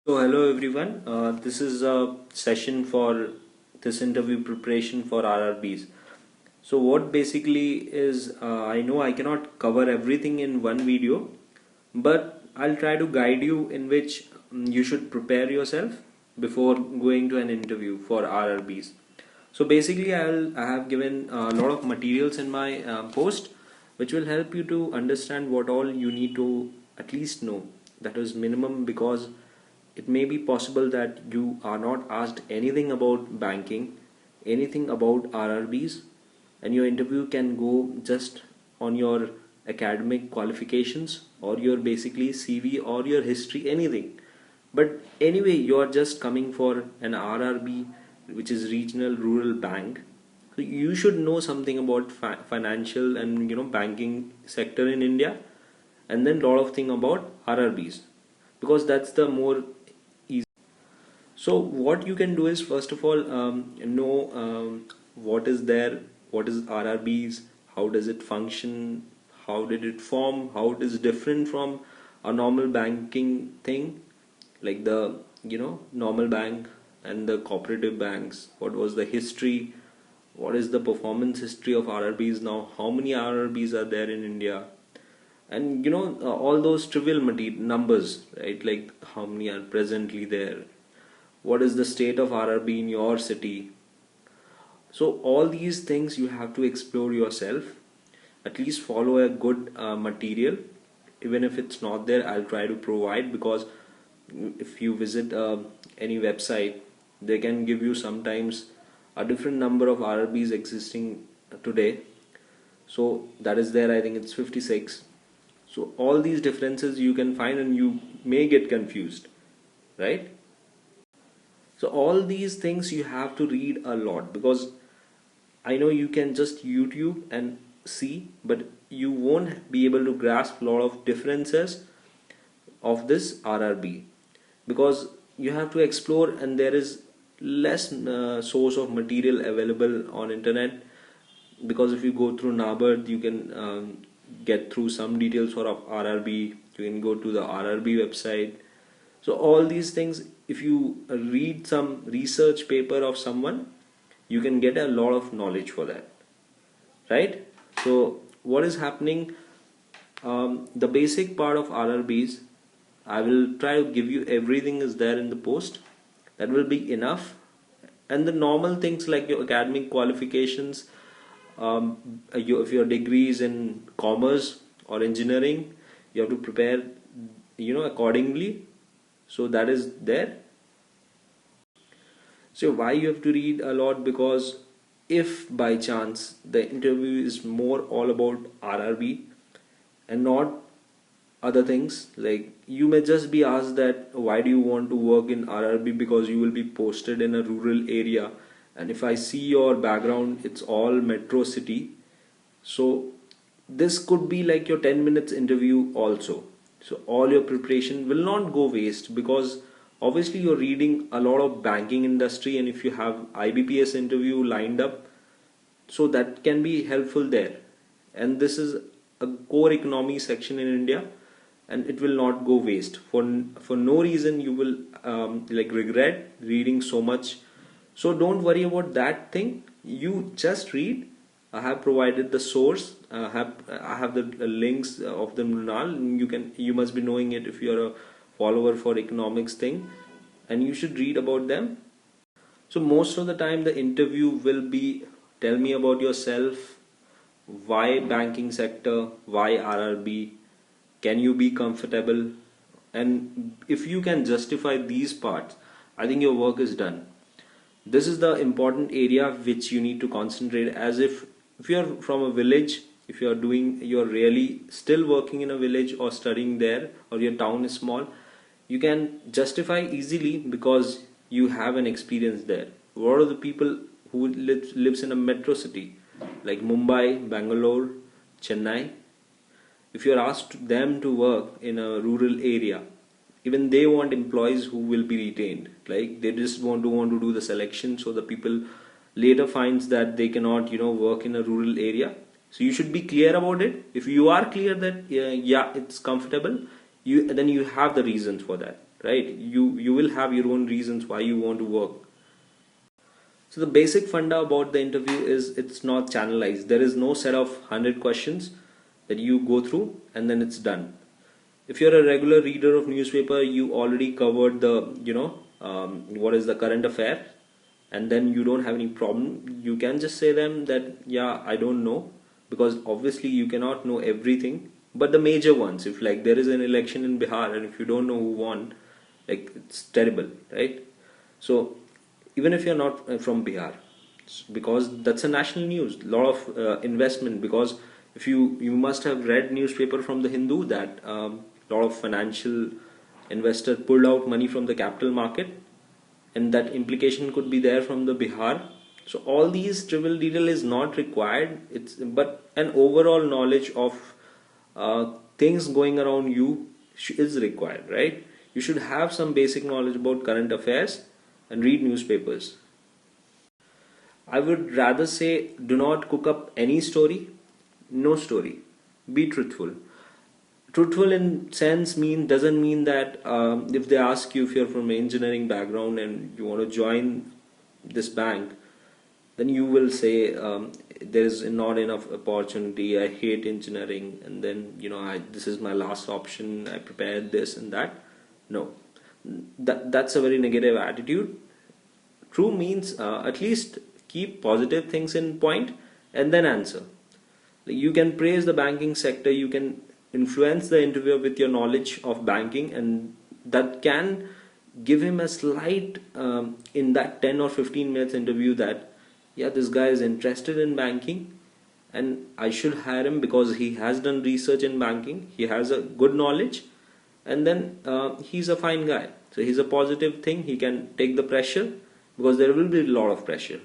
So hello everyone. This is a session for this interview preparation for RRBs. So what basically is I know I cannot cover everything in one video, but I'll try to guide you in which you should prepare yourself before going to an interview for RRBs. So basically I have given a lot of materials in my post which will help you to understand what all you need to at least know. That is minimum, because it may be possible that you are not asked anything about banking, anything about RRBs, and your interview can go just on your academic qualifications or your basically CV or your history, anything. But anyway, you are just coming for an RRB, which is regional rural bank. So you should know something about financial and banking sector in India, and then lot of thing about RRBs, because that's the more easy. So what you can do is, first of all, know what is there, what is RRBs, how does it function, how did it form, how it is different from a normal banking thing, like the normal bank and the cooperative banks. What was the history, what is the performance history of RRBs now, how many RRBs are there in India, and all those trivial numbers, right? Like how many are presently there, what is the state of RRB in your city. So all these things you have to explore yourself. At least follow a good material. Even if it's not there, I'll try to provide, because if you visit any website, they can give you sometimes a different number of RRBs existing today. So that is there, I think it's 56. So all these differences you can find, and you may get confused, right? So all these things you have to read a lot, because I know you can just YouTube and see, but you won't be able to grasp a lot of differences of this RRB, because you have to explore, and there is less source of material available on internet. Because if you go through NABARD, you can get through some details for RRB. You can go to the RRB website. So all these things, if you read some research paper of someone, you can get a lot of knowledge for that, right? So what is happening, the basic part of RRBs, I will try to give you everything is there in the post. That will be enough. And the normal things like your academic qualifications, if your degree is in commerce or engineering, you have to prepare accordingly. So that is there. So why you have to read a lot? Because if by chance the interview is more all about RRB and not other things, like you may just be asked that why do you want to work in RRB, because you will be posted in a rural area, and if I see your background, it's all metro city. So this could be like your 10 minutes interview also. So all your preparation will not go waste, because obviously you're reading a lot of banking industry, and if you have IBPS interview lined up, so that can be helpful there. And this is a core economy section in India, and it will not go waste. For no reason you will regret reading so much. So don't worry about that thing. You just read. I have provided the source. I have the links of the Mrunal. You must be knowing it if you are a follower for economics thing, and you should read about them. So most of the time the interview will be, tell me about yourself, why banking sector, why RRB, can you be comfortable, and if you can justify these parts, I think your work is done. This is the important area which you need to concentrate. As if you're from a village, if you're really still working in a village or studying there, or your town is small, you can justify easily because you have an experience there. What are the people who lives in a metro city like Mumbai, Bangalore, Chennai? If you're asked them to work in a rural area, even they want employees who will be retained. Like they just want to do the selection, so the people later finds that they cannot work in a rural area. So you should be clear about it. If you are clear that yeah, it's comfortable, then you have the reasons for that, right? You will have your own reasons why you want to work. So the basic funda about the interview is it's not channelized. There is no set of 100 questions that you go through and then it's done. If you're a regular reader of newspaper, you already covered the what is the current affair, and then you don't have any problem. You can just say them that yeah, I don't know, because obviously you cannot know everything, but the major ones, if like there is an election in Bihar and if you don't know who won, like it's terrible, right? So even if you're not from Bihar, because that's a national news, lot of investment, because if you must have read newspaper from the Hindu that lot of financial investor pulled out money from the capital market, and that implication could be there from the Bihar. So all these trivial detail is not required. It's but an overall knowledge of things going around you is required, right? You should have some basic knowledge about current affairs and read newspapers. I would rather say do not cook up any story, no story. Be truthful. Truthful in sense doesn't mean that if they ask you if you're from an engineering background and you want to join this bank, then you will say there is not enough opportunity. I hate engineering, and then this is my last option. I prepared this and that. No, that's a very negative attitude. True means at least keep positive things in point and then answer. You can praise the banking sector, you can influence the interviewer with your knowledge of banking, and that can give him a slight in that 10 or 15 minutes interview that yeah, this guy is interested in banking and I should hire him because he has done research in banking, he has a good knowledge, and then he's a fine guy. So he's a positive thing, he can take the pressure, because there will be a lot of pressure.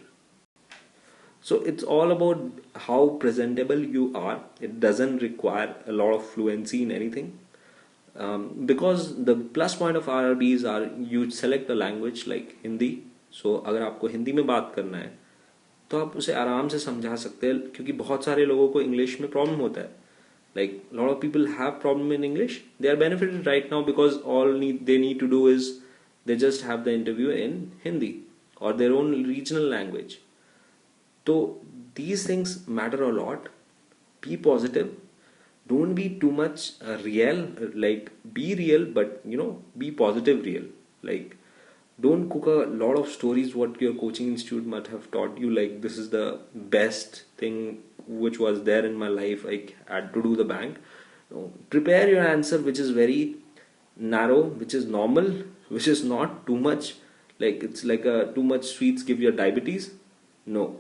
So it's all about how presentable you are. It doesn't require a lot of fluency in anything, because the plus point of RRBs are you select a language like Hindi. So अगर आपको हिंदी में बात करना है तो आप उसे आराम से समझा सकते हैं, क्योंकि बहुत सारे लोगों को इंग्लिश में प्रॉब्लम होता है. Like a lot of people have problem in English. They are benefited right now because they need to do is they just have the interview in Hindi or their own regional language. So these things matter a lot. Be positive. Don't be too much real. Like be real, but be positive real. Like don't cook a lot of stories what your coaching institute might have taught you. Like this is the best thing which was there in my life. I had to do the bank. No. Prepare your answer which is very narrow, which is normal, which is not too much. Like it's like too much sweets give you diabetes. No.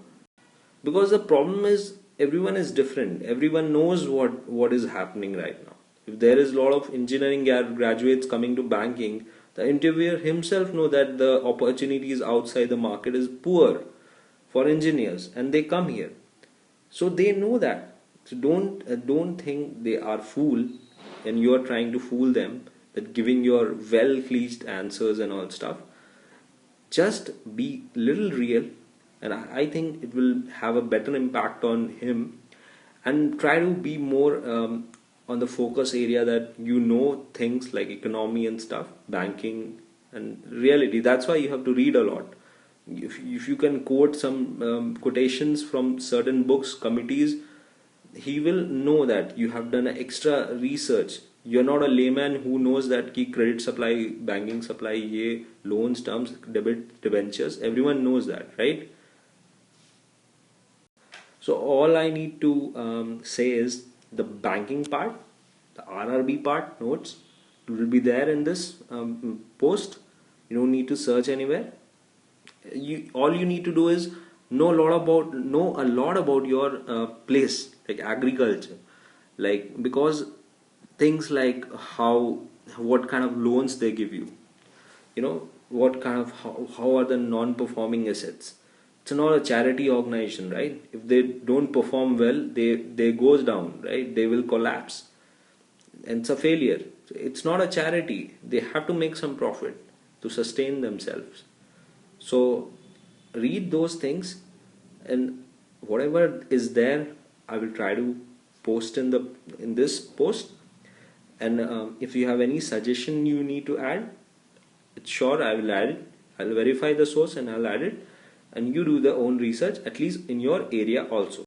Because the problem is everyone is different. Everyone knows what is happening right now. If there is a lot of engineering graduates coming to banking, the interviewer himself know that the opportunities outside the market is poor for engineers, and they come here. So they know that. So don't think they are fool, and you are trying to fool them that giving your well-cleached answers and all stuff. Just be little real, and I think it will have a better impact on him. And try to be more on the focus area that things like economy and stuff, banking and reality. That's why you have to read a lot. If you can quote some quotations from certain books, committees, he will know that you have done extra research. You're not a layman who knows that ki credit supply, banking supply, ye loans, terms, debit, debentures. Everyone knows that, right? So all I need to say is the banking part, the RRB part, notes will be there in this post. You don't need to search anywhere. All you need to do is know a lot about your place, like agriculture, like because things like what kind of loans they give you, what kind of how are the non-performing assets. It's not a charity organization, right? If they don't perform well, they goes down, right? They will collapse, and it's a failure. It's not a charity. They have to make some profit to sustain themselves. So read those things, and whatever is there, I will try to post in this post. And if you have any suggestion you need to add, it's sure I will add it. I'll verify the source and I'll add it, and you do the own research at least in your area also.